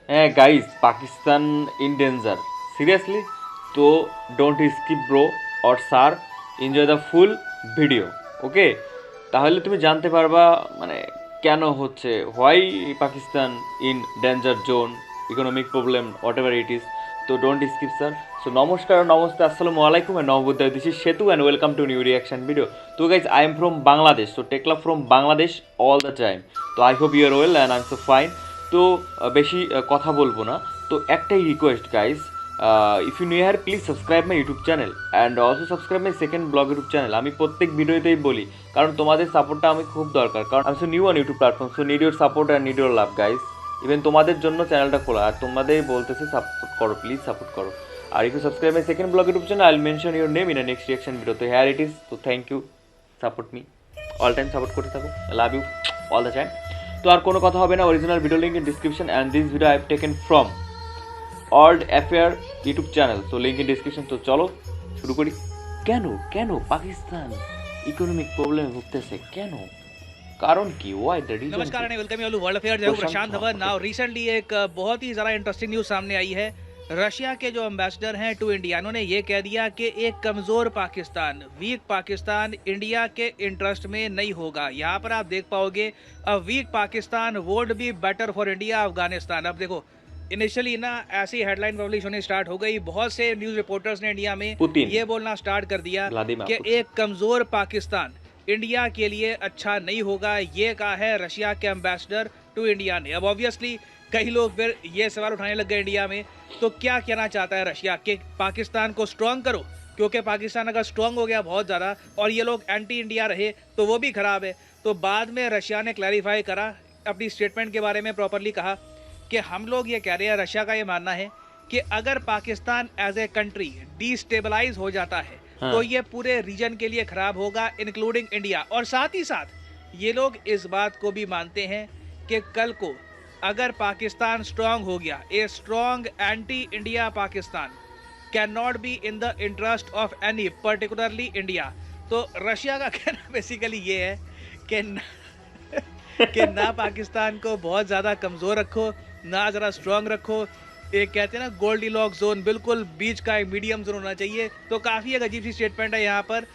হ্যাঁ guys, Pakistan in danger seriously. তো don't skip bro or sir, enjoy the full video. Okay, তাহলে তুমি জানতে পারবা মানে কেন হচ্ছে, why Pakistan in danger zone, economic problem, whatever it is. তো ডোন্ট স্কিপ স্যার। সো নমস্কার, নমস্তে, আসসালামু আলাইকুম অ্যান্ড নবুদ্দায়, this is Setu and welcome to new reaction video. তো guys, I am from Bangladesh, so take love from Bangladesh all the time. তো I hope you are well and I am so fine. তো বেশি কথা বলবো না। তো একটাই request guys, if you new here please subscribe my YouTube channel and also subscribe my second blog YouTube channel. আমি প্রত্যেক ভিডিওতেই বলি, কারণ তোমাদের সাপোর্টটা আমি খুব দরকার, কারণ আমি so new on YouTube platform, so need your support and need your love guys. Even তোমাদের জন্য চ্যানেলটা খোলা, আর তোমাদের বলতেছে সাপোর্ট করো, প্লিজ সাপোর্ট করো। আর if you subscribe my second blog YouTube channel, I will mention your name in a next reaction video. তো হেয়ার ইট ইজ। তো thank you, support me, all time support করতে থাকো। Love you all the time. তো আর কোনো কথা হবে না, original video link in description and this video I have taken from old affair YouTube channel, তো লিঙ্ক ইন ডিসক্রিপশন। তো চলো শুরু করি। কেন কেন পাকিস্তান ইকোনমিক প্রবলেমে ভুগতেছে, কেন, কারণ কি, ওয়াই দ্য রিজন नमस्कार কি? And welcome you world affair. जय प्रशांत धवन। नाउ रिसेंटली एक बहुत ही ज़्यादा इंटरेस्टिंग न्यूज़ सामने आई है। रशिया के जो एम्बेसडर हैं टू इंडिया, उन्होंने ये कह दिया कि एक कमज़ोर पाकिस्तान, वीक पाकिस्तान इंडिया के इंटरेस्ट में नहीं होगा। यहाँ पर आप देख पाओगे a weak Pakistan would be better for India Afghanistan. अब देखो, इनिशियली ना ऐसी हेडलाइन पब्लिश होनी स्टार्ट हो गई, बहुत से न्यूज़ रिपोर्टर्स ने इंडिया में पुतिन, ये बोलना स्टार्ट कर दिया व्लादिमीर कि पुतिन। एक कमज़ोर पाकिस्तान इंडिया के लिए अच्छा नहीं होगा। ये कहा है रशिया के एम्बेसडर टू इंडिया ने। अब ऑब्वियसली कई लोग फिर ये सवाल उठाने लग गए इंडिया में, तो क्या कहना चाहता है रशिया कि पाकिस्तान को स्ट्रॉन्ग करो, क्योंकि पाकिस्तान अगर स्ट्रॉन्ग हो गया बहुत ज़्यादा और ये लोग एंटी इंडिया रहे तो वो भी ख़राब है। तो बाद में रशिया ने क्लैरिफाई करा, अपनी स्टेटमेंट के बारे में प्रॉपरली कहा कि हम लोग ये कह रहे हैं, रशिया का ये मानना है कि अगर Pakistan as a country destabilise हो जाता है हाँ, तो ये पूरे रीजन के लिए खराब होगा, इंक्लूडिंग इंडिया। और साथ ही साथ ये लोग इस बात को भी मानते हैं कि कल को अगर पाकिस्तान स्ट्रांग हो गया, a strong anti India Pakistan can not be in the interest of any particularly India. तो रशिया का कहना बेसिकली ये है कि कि ना पाकिस्तान को बहुत ज़्यादा कमज़ोर रखो, ना ज़रा स्ट्रांग रखो। एक कहते हैं ना गोल्डी लॉक जोन, बिल्कुल बीच का एक मीडियम जोन होना चाहिए। तो काफ़ी एक अजीब सी स्टेटमेंट है यहाँ पर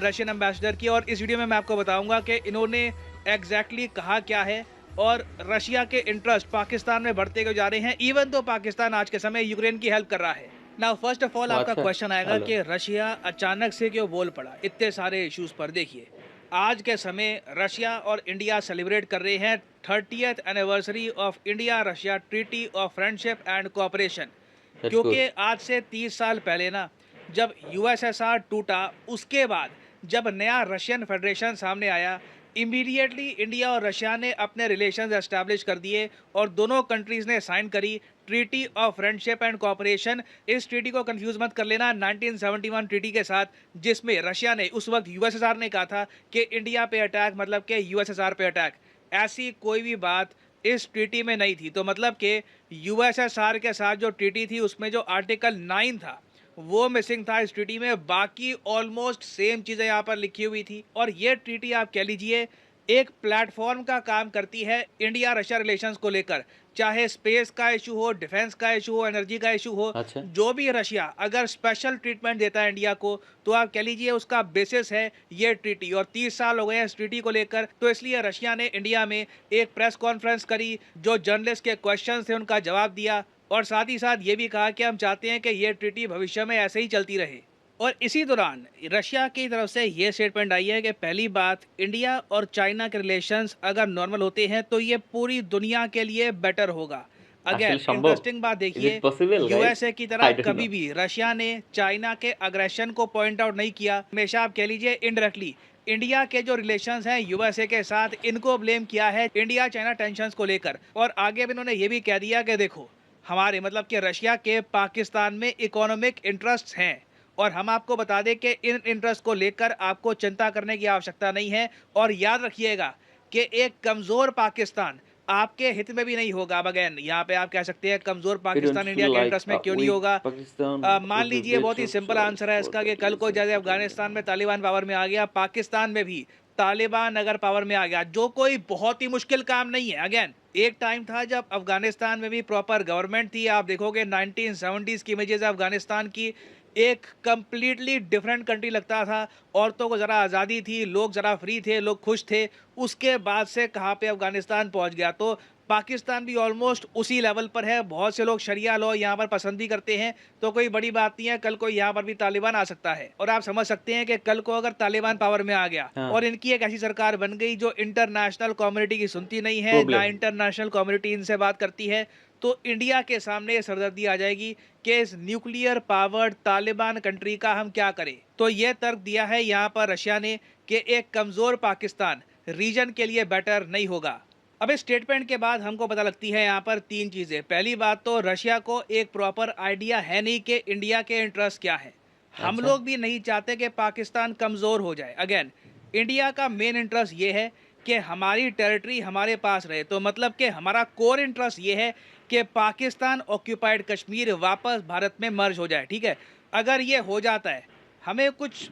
रशियन एम्बेसडर की, और इस वीडियो में मैं आपको बताऊंगा कि इन्होंने एग्जैक्टली कहा क्या है और रशिया के इंटरेस्ट पाकिस्तान में बढ़ते क्यों जा रहे हैं, इवन तो पाकिस्तान आज के समय यूक्रेन की हेल्प कर रहा है। नाउ फर्स्ट ऑफ ऑल आपका अच्छा, क्वेश्चन आएगा हेलो। कि रशिया अचानक से क्यों बोल पड़ा इतने सारे इश्यूज़ पर। देखिए, आज के समय रशिया और इंडिया सेलिब्रेट कर रहे हैं 30th anniversary of India Russia treaty of friendship and cooperation. That's good. क्योंकि आज से 30 साल पहले ना, जब यूएसएसआर टूटा, उसके बाद जब नया रशियन फेडरेशन सामने आया, इमीडिएटली इंडिया और रशिया ने अपने रिलेशंस एस्टैब्लिश कर दिए और दोनों कंट्रीज़ ने साइन करी treaty of friendship and cooperation. इस ट्रीटी को कंफ्यूज मत कर लेना 1971 ट्रीटी के साथ, जिसमें रशिया ने, उस वक्त यूएसएसआर ने कहा था कि इंडिया पे अटैक मतलब कि यूएसएसआर पे अटैक। ऐसी कोई भी बात इस ट्रीटी में नहीं थी। तो मतलब कि यूएसएसआर के साथ जो ट्रीटी थी उसमें जो आर्टिकल 9 था वो मिसिंग था इस ट्रीटी में, बाकी ऑलमोस्ट सेम चीज़ें यहाँ पर लिखी हुई थी। और ये ट्रीटी आप कह लीजिए एक प्लेटफॉर्म का काम करती है इंडिया रशिया रिलेशंस को लेकर, चाहे स्पेस का इशू हो, डिफेंस का इशू हो, एनर्जी का इशू हो। अच्छा, जो भी रशिया अगर स्पेशल ट्रीटमेंट देता है इंडिया को, तो आप कह लीजिए उसका बेसिस है ये ट्रीटी। और 30 साल हो गए हैं इस ट्रीटी को लेकर, तो इसलिए रशिया ने इंडिया में एक प्रेस कॉन्फ्रेंस करी, जो जर्नलिस्ट के क्वेश्चन थे उनका जवाब दिया, और साथ ही साथ ये भी कहा कि हम चाहते हैं कि ये ट्रीटी भविष्य में ऐसे ही चलती रहे। और इसी दौरान रशिया की तरफ से ये स्टेटमेंट आई है कि पहली बात, इंडिया और चाइना के रिलेशंस अगर नॉर्मल होते हैं तो ये पूरी दुनिया के लिए बेटर होगा। আসলে अगेन সম্ভव? इंटरेस्टिंग बात इज देखिए, इट पॉसिबल गाइस? यूएसए की तरह आई डोंट नो। कभी भी रशिया ने चाइना के अग्रेशन को पॉइंट आउट नहीं किया। हमेशा आप कह लीजिए इनडायरेक्टली इंडिया के जो रिलेशंस हैं यूएसए के साथ, इनको ब्लेम किया है इंडिया चाइना टेंशंस को लेकर। और आगे भी इन्होंने ये भी कह दिया कि देखो, हमारे मतलब कि रशिया के पाकिस्तान में इकोनॉमिक इंटरेस्ट्स हैं और हम आपको बता दें कि इन इंटरेस्ट को लेकर आपको चिंता करने की आवश्यकता नहीं है। और याद रखिएगा कि एक कमज़ोर पाकिस्तान आपके हित में भी नहीं होगा। अब अगेन यहाँ पे आप कह सकते हैं कमज़ोर We don't Pakistan India feel के like इंटरेस्ट में क्यों नहीं weak होगा। Pakistan मान would be लीजिए बहुत ही better सिंपल choice आंसर है for इसका the कि कल को reason जैसे that अफगानिस्तान में तालिबान पावर में आ गया, पाकिस्तान में भी तालिबान अगर पावर में आ गया, जो कोई बहुत ही मुश्किल काम नहीं है। अगेन, एक टाइम था जब अफगानिस्तान में भी प्रॉपर गवर्नमेंट थी। आप देखोगे 1970s की इमेजेस अफगानिस्तान की, एक कंप्लीटली डिफरेंट कंट्री लगता था। औरतों को ज़रा आज़ादी थी, लोग ज़रा फ्री थे, लोग खुश थे। उसके बाद से कहाँ पे अफगानिस्तान पहुँच गया। तो पाकिस्तान भी ऑलमोस्ट उसी लेवल पर है। बहुत से लोग शरिया लॉ यहाँ पर पसंद भी करते हैं, तो कोई बड़ी बात नहीं है, कल को यहाँ पर भी तालिबान आ सकता है। और आप समझ सकते हैं कि कल को अगर तालिबान पावर में आ गया हाँ। और इनकी एक ऐसी सरकार बन गई जो इंटरनेशनल कम्युनिटी की सुनती नहीं है, ना प्रॉब्लम। इंटरनेशनल कम्युनिटी इनसे बात करती है, तो इंडिया के सामने ये सरदर्दी आ जाएगी कि इस न्यूक्लियर पावर्ड तालिबान कंट्री का हम क्या करें। तो ये तर्क दिया है यहाँ पर रशिया ने कि एक कमज़ोर पाकिस्तान रीजन के लिए बेटर नहीं होगा। अब इस स्टेटमेंट के बाद हमको पता लगती है यहाँ पर तीन चीज़ें। पहली बात तो रशिया को एक प्रॉपर आइडिया है नहीं कि इंडिया के इंटरेस्ट क्या है। हम अच्छा। लोग भी नहीं चाहते कि पाकिस्तान कमज़ोर हो जाए। अगेन, इंडिया का मेन इंटरेस्ट ये है कि हमारी टेरिटरी हमारे पास रहे। तो मतलब कि हमारा कोर इंटरेस्ट ये है कि पाकिस्तान ऑक्यूपाइड कश्मीर वापस भारत में मर्ज हो जाए। ठीक है, अगर ये हो जाता है, हमें कुछ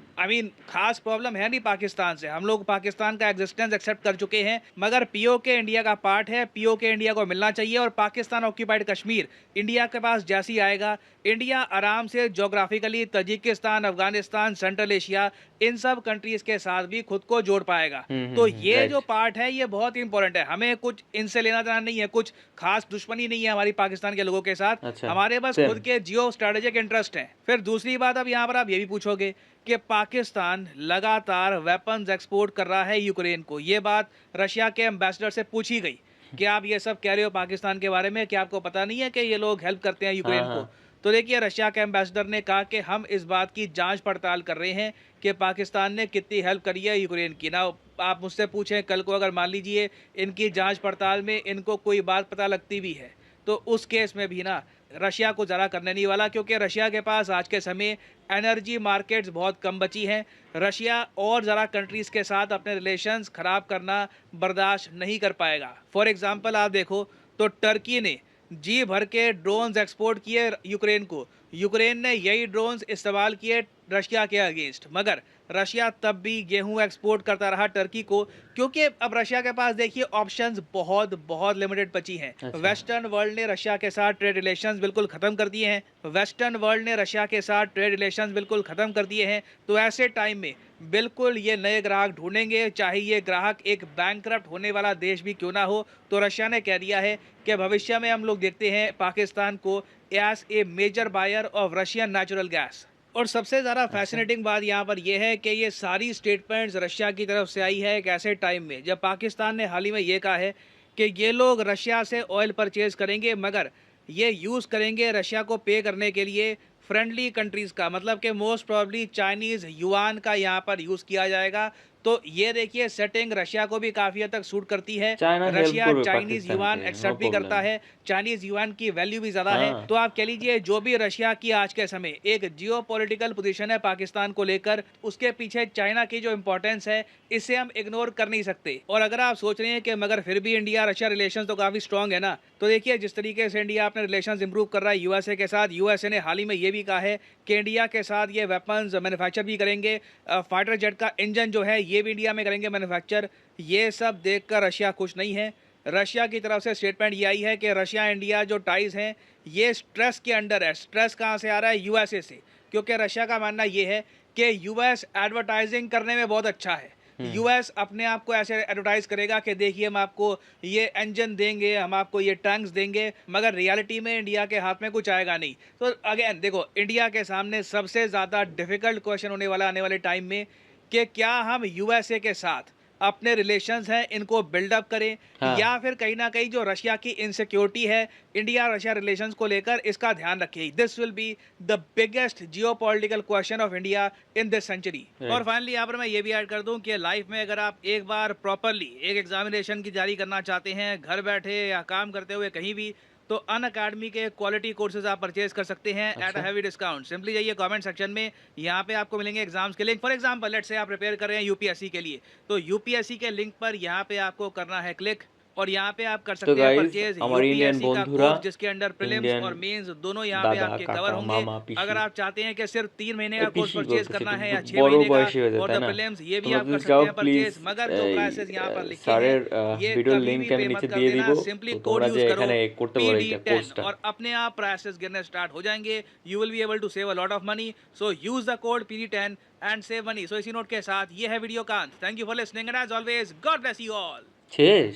खास प्रॉब्लम है नहीं पाकिस्तान से। हम लोग पाकिस्तान का एग्जिस्टेंस एक्सेप्ट कर चुके हैं, मगर पीओके इंडिया का पार्ट है। पीओके इंडिया को मिलना चाहिए। और पाकिस्तान ऑक्यूपाइड कश्मीर इंडिया के पास जैसी आएगा, इंडिया आराम से geographically Tajikistan, Afghanistan, Central Asia, इन सब कंट्रीज के साथ भी खुद को जोड़ पाएगा। तो ये जो राइट। पार्ट है ये बहुत इंपॉर्टेंट है। हमें कुछ इनसे लेना देना नहीं है, कुछ खास दुश्मनी नहीं है हमारी पाकिस्तान के लोगों के साथ। अच्छा। हमारे बस सेम। खुद के जियो स्ट्रेटेजिक इंटरेस्ट हैं। फिर दूसरी बात, अब यहाँ पर आप ये भी पूछोगे कि पाकिस्तान लगातार वेपन्स एक्सपोर्ट कर रहा है यूक्रेन को। ये बात रशिया के एम्बेसडर से पूछी गई कि आप ये सब कह रहे हो पाकिस्तान के बारे में, क्या आपको पता नहीं है कि ये लोग हेल्प करते हैं हाँ यूक्रेन को। हाँ। तो देखिए, रशिया के एम्बेसडर ने कहा कि हम इस बात की जांच पड़ताल कर रहे हैं कि पाकिस्तान ने कितनी हेल्प करी है यूक्रेन की ना। आप मुझसे पूछें कल को, अगर मान लीजिए इनकी जांच पड़ताल में इनको कोई बात पता लगती भी है, तो उस केस में भी ना रशिया को ज़रा करने नहीं वाला, क्योंकि रशिया के पास आज के समय एनर्जी मार्केट्स बहुत कम बची हैं। रशिया और ज़रा कंट्रीज़ के साथ अपने रिलेशंस ख़राब करना बर्दाश्त नहीं कर पाएगा। फॉर एग्ज़ाम्पल आप देखो तो टर्की ने जी भर के ड्रोन्स एक्सपोर्ट किए यूक्रेन को। यूक्रेन ने यही ड्रोन्स इस्तेमाल किए रशिया के अगेंस्ट, मगर रशिया तब भी गेहूं एक्सपोर्ट करता रहा टर्की को, क्योंकि अब रशिया के पास देखिए ऑप्शंस बहुत बहुत लिमिटेड बची हैं। अच्छा। वेस्टर्न वर्ल्ड ने रशिया के साथ ट्रेड रिलेशंस बिल्कुल ख़त्म कर दिए हैं। वेस्टर्न वर्ल्ड ने रशिया के साथ ट्रेड रिलेशंस बिल्कुल ख़त्म कर दिए हैं। तो ऐसे टाइम में बिल्कुल ये नए ग्राहक ढूंढेंगे, चाहे ये ग्राहक एक बैंकरप्ट होने वाला देश भी क्यों ना हो। तो रशिया ने कह दिया है कि भविष्य में हम लोग देखते हैं पाकिस्तान को as a major buyer of Russian natural gas. और सबसे ज़्यादा अच्छा। फैसिनेटिंग बात यहाँ पर यह है कि ये सारी स्टेटमेंट्स रशिया की तरफ से आई है एक ऐसे टाइम में जब पाकिस्तान ने हाल ही में ये कहा है कि ये लोग रशिया से ऑयल परचेज करेंगे, मगर ये यूज़ करेंगे रशिया को पे करने के लिए फ्रेंडली कंट्रीज़ का, मतलब कि मोस्ट प्रॉब्ली चाइनीज़ युआन का यहाँ पर यूज़ किया जाएगा। तो ये देखिए, सेटिंग रशिया को भी काफ़ी हद तक सूट करती है। चाइना हेल्प रशिया করবে चाइनीज़ युआन পাকিস্তানকে, नो एक्सेप्ट भी करता प्रॉब्लम। है, चाइनीज़ युआन की वैल्यू भी ज़्यादा है। हाँ। तो आप कह लीजिए जो भी रशिया की आज के समय एक जियोपॉलिटिकल पोजीशन है पाकिस्तान को लेकर, उसके पीछे चाइना की जो इंपॉर्टेंस है, इसे हम इग्नोर कर नहीं सकते। और अगर आप सोच रहे हैं कि मगर फिर भी इंडिया रशिया रिलेशन तो काफ़ी स्ट्रॉन्ग है ना, तो देखिए जिस तरीके से इंडिया अपने रिलेशन इंप्रूव कर रहा है यूएसए के साथ। यूएसए ने हाल ही में ये भी कहा है कि इंडिया के साथ ये वेपन्स मैन्युफैक्चर भी करेंगे। फाइटर जेट का इंजन जो है ये भी इंडिया में करेंगे मैन्युफैक्चर। ये सब देखकर रशिया खुश नहीं है। रशिया की तरफ से स्टेटमेंट ये आई है कि रशिया इंडिया जो टाइज़ हैं ये स्ट्रेस के अंडर है। स्ट्रेस कहाँ से आ रहा है? यूएसए से, क्योंकि रशिया का मानना ये है कि यूएस एडवर्टाइजिंग करने में बहुत अच्छा है। यूएस अपने आप को ऐसे एडवर्टाइज करेगा कि देखिए हम आपको ये इंजन देंगे, हम आपको ये टैंक्स देंगे, मगर रियलिटी में इंडिया के हाथ में कुछ आएगा नहीं। तो अगेन देखो, इंडिया के सामने सबसे ज़्यादा डिफ़िकल्ट क्वेश्चन होने वाला आने वाले टाइम में कि क्या हम यूएसए के साथ अपने रिलेशंस हैं इनको बिल्डअप करें, हाँ। या फिर कहीं ना कहीं जो रशिया की इनसिक्योरिटी है इंडिया रशिया रिलेशंस को लेकर, इसका ध्यान रखिए। This will be the biggest geopolitical question of India in this century. Right. और फाइनली यहाँ पर मैं ये भी ऐड कर दूं कि लाइफ में अगर आप एक बार प्रॉपरली एक एग्जामिनेशन की जारी करना चाहते हैं, घर बैठे या काम करते हुए कहीं भी, तो अन अकेडमी के क्वालिटी कोर्सेज आप परचेज कर सकते हैं एट अ अच्छा। Heavy discount. सिंपली जाइए कमेंट सेक्शन में, यहाँ पे आपको मिलेंगे एग्जाम्स के link. For example let's say आप प्रिपेयर कर रहे हैं यूपीएससी के लिए, तो यूपीएससी के लिंक पर यहाँ पे आपको करना है क्लिक। और यहाँ पे आप कर तो सकते हैं गाइज परचेज আমার ইন্ডিয়ান यूपीएससी का बंधुरा, कोर्स जिसके अंडर प्रीलिम्स इंडियन और मेंस दोनों यहाँ पे दादा आपके कवर काका होंगे। मामा अगर পিসি, आप चाहते हैं कि सिर्फ 3 महीने এই का कोर्स পিসি परचेज বলতেছি करना একটু है या 6 বড় महीने का বয়সী হয়ে যায় फॉर তাই द না? प्रीलिम्स, ये भी তোমরা आप যদি कर চাও सकते हैं প্লিজ परचेज। मगर जो এই प्राइसेस यहाँ पर लिखे हैं স্যারের ये ভিডিওর कभी লিঙ্ক भी আমি पे নিচে मत कर দিয়ে देना, দিব, सिंपली তো कोड তোমরা यूज যে करो এখানে করতে পারো এই PD10 কোর্সটা। और अपने आप प्राइसेस गिरने स्टार्ट हो जाएंगे। You will be able to save a lot of money, so use the code PD10 and save money. So इसी नोट के साथ ये है वीडियो का अंत। Thank you for listening and as always God bless you all. শেষ?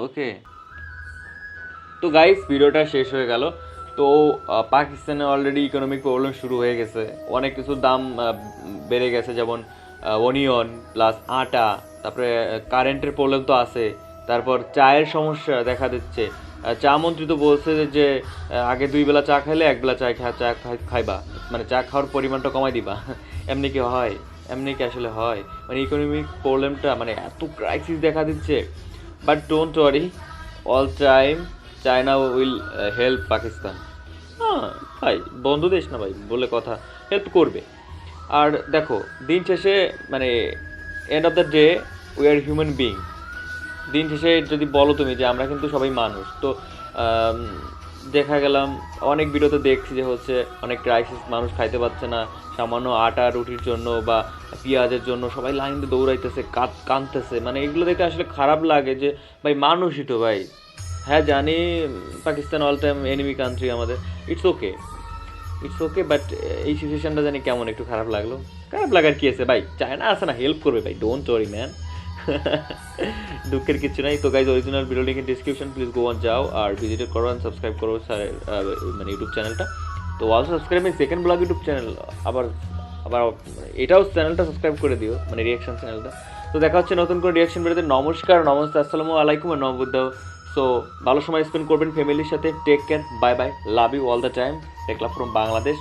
Okay. তো guys ভিডিওটা শেষ হয়ে গেল। তো পাকিস্তানে অলরেডি ইকোনমিক প্রবলেম শুরু হয়ে গেছে, অনেক কিছুর দাম বেড়ে গেছে, যেমন অনিয়ন প্লাস আটা, তারপরে কারেন্টের প্রবলেম তো আছে, তারপর চায়ের সমস্যা দেখা দিচ্ছে। চা মন্ত্রী তো বলছে যে আগে 2 বেলা চা খাইলে 1 বেলা খাইবা, মানে চা খাওয়ার পরিমাণটা কমাই দিবা। এমনি কি হয়? এমনি কি আসলে হয়? মানে ইকোনমিক প্রবলেমটা মানে এত ক্রাইসিস দেখা দিচ্ছে। But don't worry, all time China will help Pakistan. হ্যাঁ ভাই, বন্ধু দেশ না ভাই, বলে কথা, হেল্প করবে। আর দেখো দিন শেষে মানে end of the day we are human being. দিন শেষে যদি বলো তুমি যে আমরা কিন্তু সবাই মানুষ, তো দেখা গেলাম অনেক ভিডিওতে দেখছি যে হচ্ছে অনেক ক্রাইসিস, মানুষ খাইতে পারছে না, সামান্য আটা রুটির জন্য বা পেঁয়াজের জন্য সবাই লাইন দিয়ে দৌড়াইতেছে, কাঁদতেছে। মানে এগুলো দেখে আসলে খারাপ লাগে যে ভাই মানুষই তো ভাই। হ্যাঁ জানি Pakistan all time enemy country আমাদের, it's okay, it's okay, but এই সিচুয়েশনটা জানি কেমন একটু খারাপ লাগলো। খারাপ লাগার কি আছে ভাই, চায়না আছে না, হেল্প করবে ভাই, ডোন্ট ওয়ারি ম্যান। দুঃখের কিছু নাই। তো guys original video link in description, please go on যাও আর ভিজিট করো অ্যান্ড সাবস্ক্রাইব করো স্যারের মানে ইউটিউব চ্যানেলটা। তো also subscribe my second blog YouTube channel, আবার আবার এটাও চ্যানেলটা সাবস্ক্রাইব করে দিও, মানে রিয়াকশন চ্যানেলটা। তো দেখা হচ্ছে নতুন করে রিয়াকশন ভিডিওতে। নমস্কার, নমস্তে, আসসালামু আলাইকুম আর নবুদ্ধ। সো ভালো সময় স্পেন্ড করবেন ফ্যামিলির সাথে। Take care, bye bye, love you all the time. Take love from Bangladesh.